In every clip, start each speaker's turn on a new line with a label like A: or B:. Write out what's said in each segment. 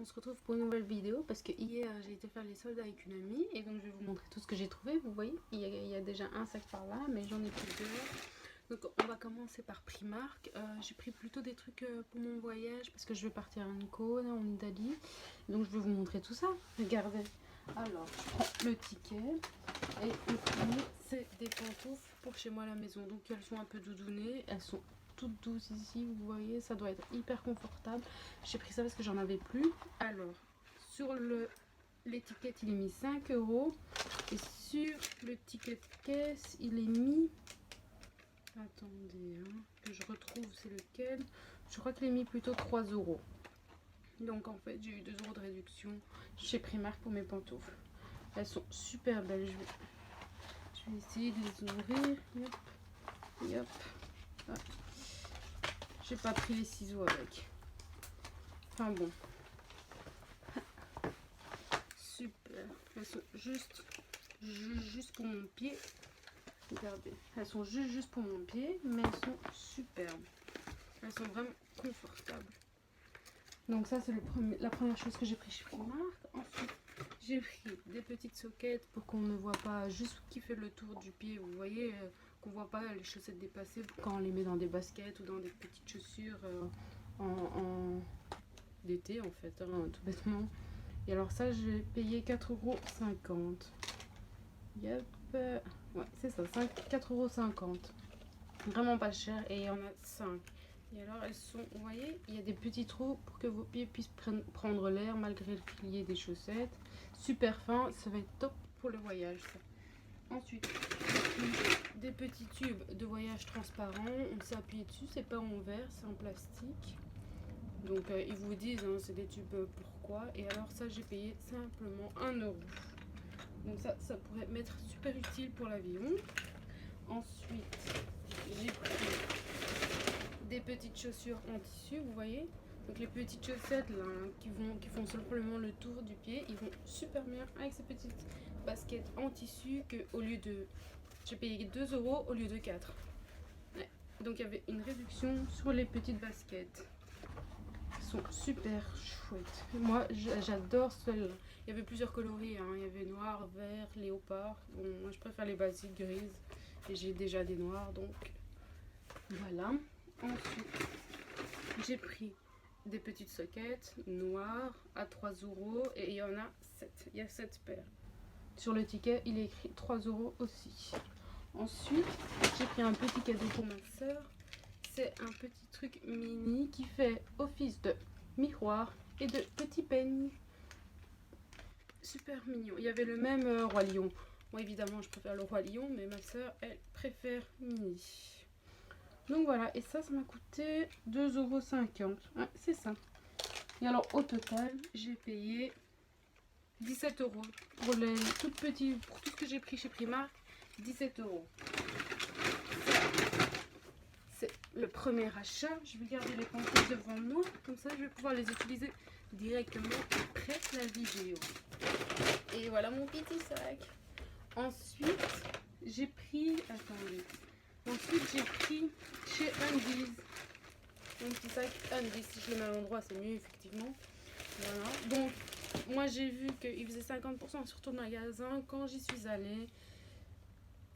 A: se retrouve pour une nouvelle vidéo parce que hier j'ai été faire les soldes avec une amie et donc je vais vous montrer tout ce que j'ai trouvé. Vous voyez, il y a déjà un sac par là, mais j'en ai plusieurs. Donc on va commencer par Primark. J'ai pris plutôt des trucs pour mon voyage parce que je vais partir à Ancona en Italie. Donc je vais vous montrer tout ça. Regardez. Alors je prends le ticket et le premier c'est des pantoufles pour chez moi à la maison. Donc elles sont un peu doudounées, elles sont toutes douces ici, vous voyez, ça doit être hyper confortable. J'ai pris ça parce que j'en avais plus. Alors sur l'étiquette il est mis 5 € et sur le ticket de caisse il est mis, attendez hein, que je retrouve c'est lequel, je crois qu'il est mis plutôt 3 €. Donc en fait j'ai eu 2 € de réduction chez Primark pour mes pantoufles. Elles sont super belles, je vais essayer de les ouvrir. Yop, yop. Ah. J'ai pas pris les ciseaux avec. Enfin bon. Super. Elles sont juste pour mon pied. Regardez. Elles sont juste pour mon pied, mais elles sont superbes. Elles sont vraiment confortables. Donc ça c'est la première chose que j'ai pris chez Primark. Ensuite j'ai pris des petites soquettes pour qu'on ne voit pas juste qui fait le tour du pied. Vous voyez qu'on voit pas les chaussettes dépasser quand on les met dans des baskets ou dans des petites chaussures en d'été en fait, hein, tout bêtement. Et alors ça j'ai payé 4,50 €. Yep. Ouais c'est ça, 4,50 €. Vraiment pas cher et il y en a 5. Et alors elles sont, vous voyez, il y a des petits trous pour que vos pieds puissent prendre l'air malgré le pilier des chaussettes. Super fin, ça va être top pour le voyage ça. Ensuite, des petits tubes de voyage transparents, on s'est appuyé dessus, c'est pas en verre, c'est en plastique. Donc ils vous disent, hein, c'est des tubes pourquoi. Et alors ça j'ai payé simplement 1 €. Donc ça pourrait m'être super utile pour l'avion. Ensuite, j'ai pris des petites chaussures en tissu, vous voyez. Donc les petites chaussettes là, hein, qui font simplement le tour du pied, ils vont super bien avec ces petites baskets en tissu que au lieu de... J'ai payé 2 € au lieu de 4. Ouais. Donc il y avait une réduction sur les petites baskets. Elles sont super chouettes. Moi j'adore celles-là. Il y avait plusieurs coloris, hein. Il y avait noir, vert, léopard. Bon, moi je préfère les basiques grises. Et j'ai déjà des noirs donc voilà. Ensuite, j'ai pris des petites soquettes noires à 3 € et il y en a 7. Il y a 7 paires. Sur le ticket, il est écrit 3 € aussi. Ensuite, j'ai pris un petit cadeau pour ma soeur. C'est un petit truc mini qui fait office de miroir et de petit peigne. Super mignon. Il y avait le même Roi Lion. Moi, évidemment, je préfère le Roi Lion, mais ma soeur, elle préfère mini. Donc voilà, et ça m'a coûté 2,50 €. Ouais, c'est ça. Et alors au total, j'ai payé 17 € pour les toutes petites, pour tout ce que j'ai pris chez Primark, 17 €. C'est le premier achat. Je vais garder les pantoufles devant moi, comme ça je vais pouvoir les utiliser directement après la vidéo. Et voilà mon petit sac. Ensuite, j'ai pris, attendez. Ensuite, j'ai pris chez Undies mon petit sac Undies. Si je le mets à l'endroit, c'est mieux, effectivement. Voilà. Donc, moi, j'ai vu qu'il faisait 50% sur tout le magasin. Quand j'y suis allée,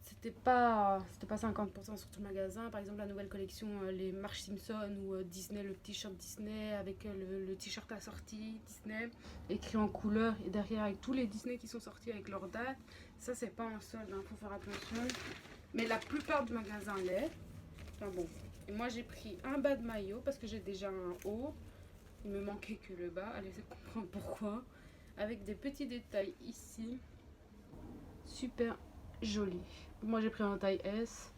A: c'était pas 50% sur tout le magasin. Par exemple, la nouvelle collection, les Marge Simpson ou Disney, le t-shirt Disney avec le t-shirt assorti Disney, écrit en couleur et derrière avec tous les Disney qui sont sortis avec leur date. Ça, c'est pas en solde, hein, faut faire attention. Mais la plupart du magasin l'est. Enfin bon. Et moi j'ai pris un bas de maillot parce que j'ai déjà un haut. Il me manquait que le bas. Allez, vous comprendre pourquoi. Avec des petits détails ici. Super joli. Moi j'ai pris un taille S.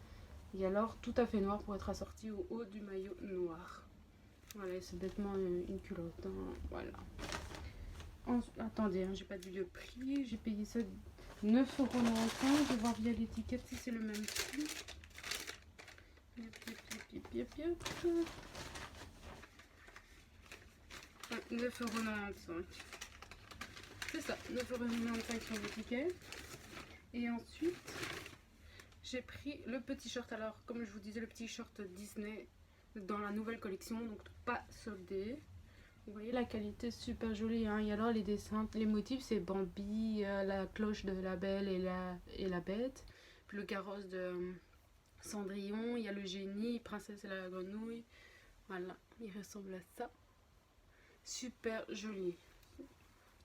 A: Et alors tout à fait noir pour être assorti au haut du maillot noir. Voilà, c'est bêtement une culotte. Hein. Voilà. Attendez, hein, j'ai pas dit le prix. J'ai payé ça 9,95 €. Je vais voir via l'étiquette si c'est le même prix. Yep. 9,95 €. C'est ça, 9,95 € sur l'étiquette. Et ensuite, j'ai pris le petit short. Alors, comme je vous disais, le petit short Disney dans la nouvelle collection, donc pas soldé. Vous voyez la qualité super jolie, hein. Et alors les dessins, les motifs c'est Bambi, la cloche de la Belle et la Bête, puis le carrosse de Cendrillon, il y a le génie, Princesse et la grenouille. Voilà, il ressemble à ça. Super joli.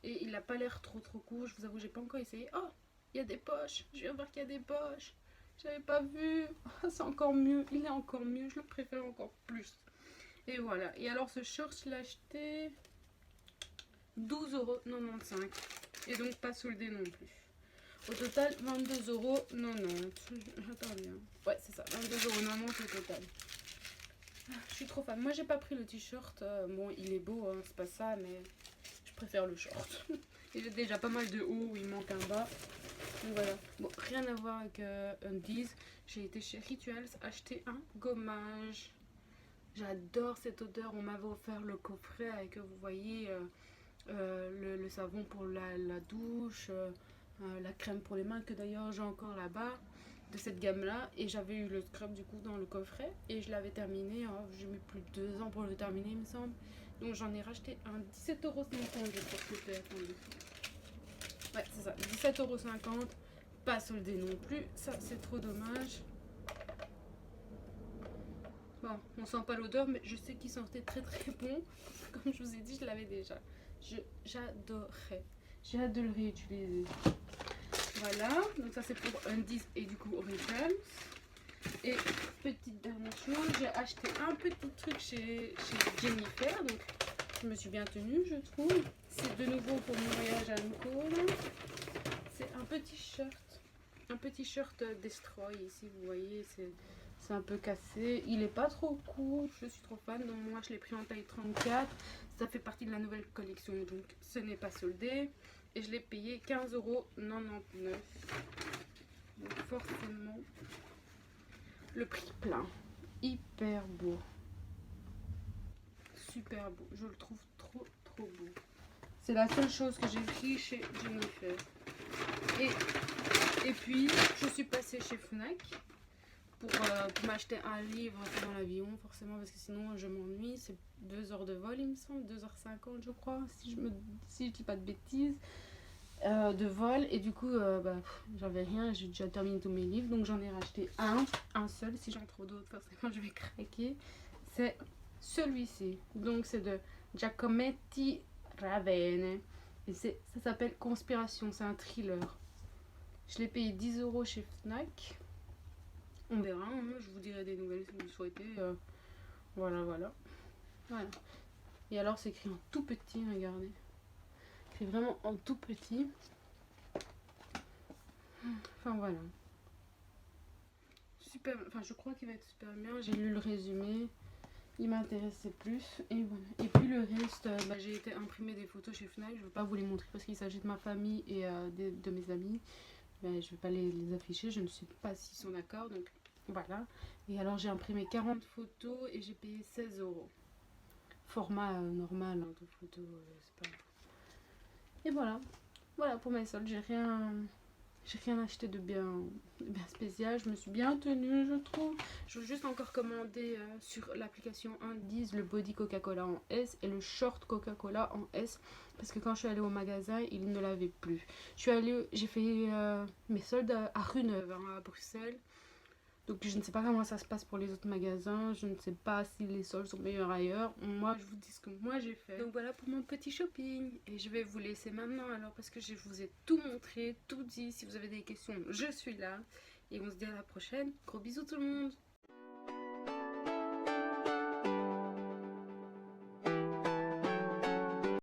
A: Et il n'a pas l'air trop court, je vous avoue, j'ai pas encore essayé. Oh, il y a des poches, je viens de voir qu'il y a des poches. J'avais pas vu. Oh, c'est encore mieux, il est encore mieux, je le préfère encore plus. Et voilà. Et alors ce short, je l'ai acheté 12,95 €. Et donc pas soldé non plus. Au total, 22,90 €. Attends bien. Ouais, c'est ça, 22,90 € au total. Je suis trop fan. Moi, j'ai pas pris le t-shirt. Bon, il est beau, hein, c'est pas ça, mais je préfère le short. Il a déjà pas mal de haut où il manque un bas. Donc voilà. Bon, rien à voir avec Undies. J'ai été chez Rituals acheter un gommage. J'adore cette odeur. On m'avait offert le coffret avec, vous voyez, le savon pour la douche, la crème pour les mains que d'ailleurs j'ai encore là-bas de cette gamme là, et j'avais eu le scrub du coup dans le coffret et je l'avais terminé, hein. J'ai mis plus de 2 ans pour le terminer il me semble, donc j'en ai racheté un 17,50 € je crois que c'était, attendez. Ouais c'est ça, 17,50 €, pas soldé non plus, ça c'est trop dommage. Bon, on sent pas l'odeur, mais je sais qu'il sentait très bon. Comme je vous ai dit, je l'avais déjà. J'adorais. J'ai hâte de le réutiliser. Voilà, donc ça c'est pour Undies et du coup Origins. Et petite dernière chose, j'ai acheté un petit truc chez Jennifer. Donc je me suis bien tenue, je trouve. C'est de nouveau pour mon voyage à Ancône. C'est un petit shirt. Un petit shirt Destroy ici, vous voyez, c'est un peu cassé. Il est pas trop court, je suis trop fan. Donc moi je l'ai pris en taille 34. Ça fait partie de la nouvelle collection, donc ce n'est pas soldé. Et je l'ai payé 15,99 €. Donc forcément, le prix plein. Hyper beau. Super beau. Je le trouve trop beau. C'est la seule chose que j'ai pris chez Jennifer. Et puis, je suis passée chez Fnac pour m'acheter un livre dans l'avion, forcément, parce que sinon je m'ennuie. C'est 2 heures de vol, il me semble, 2h50 je crois, si je dis pas de bêtises, de vol. Et du coup, j'avais rien, j'ai déjà terminé tous mes livres, donc j'en ai racheté un seul. Si j'en trouve d'autres, forcément je vais craquer. C'est celui-ci, donc c'est de Giacometti Ravene. Et ça s'appelle Conspiration, c'est un thriller. Je l'ai payé 10 € chez Fnac. On verra, hein, je vous dirai des nouvelles si vous le souhaitez. Voilà. Et alors c'est écrit en tout petit, regardez. C'est vraiment en tout petit. Enfin voilà. Super, enfin je crois qu'il va être super bien. J'ai lu le résumé. Il m'intéressait plus. Et voilà. Et puis le reste, j'ai été imprimer des photos chez Fnac. Je ne vais pas vous les montrer parce qu'il s'agit de ma famille et de mes amis. Mais je ne vais pas les afficher. Je ne sais pas s'ils sont d'accord. Donc voilà. Et alors j'ai imprimé 40 photos et j'ai payé 16 €. Format normal hein, de photos. C'est pas... Et voilà. Voilà pour mes soldes. J'ai rien acheté de bien spécial. Je me suis bien tenue, je trouve. Je veux juste encore commander sur l'application Undies le body Coca-Cola en S et le short Coca-Cola en S. Parce que quand je suis allée au magasin, il ne l'avait plus. J'ai fait mes soldes à Rue Neuve, hein, à Bruxelles. Donc je ne sais pas comment ça se passe pour les autres magasins. Je ne sais pas si les soldes sont meilleurs ailleurs. Moi, je vous dis ce que moi j'ai fait. Donc voilà pour mon petit shopping. Et je vais vous laisser maintenant alors parce que je vous ai tout montré, tout dit. Si vous avez des questions, je suis là. Et on se dit à la prochaine. Gros bisous tout le monde.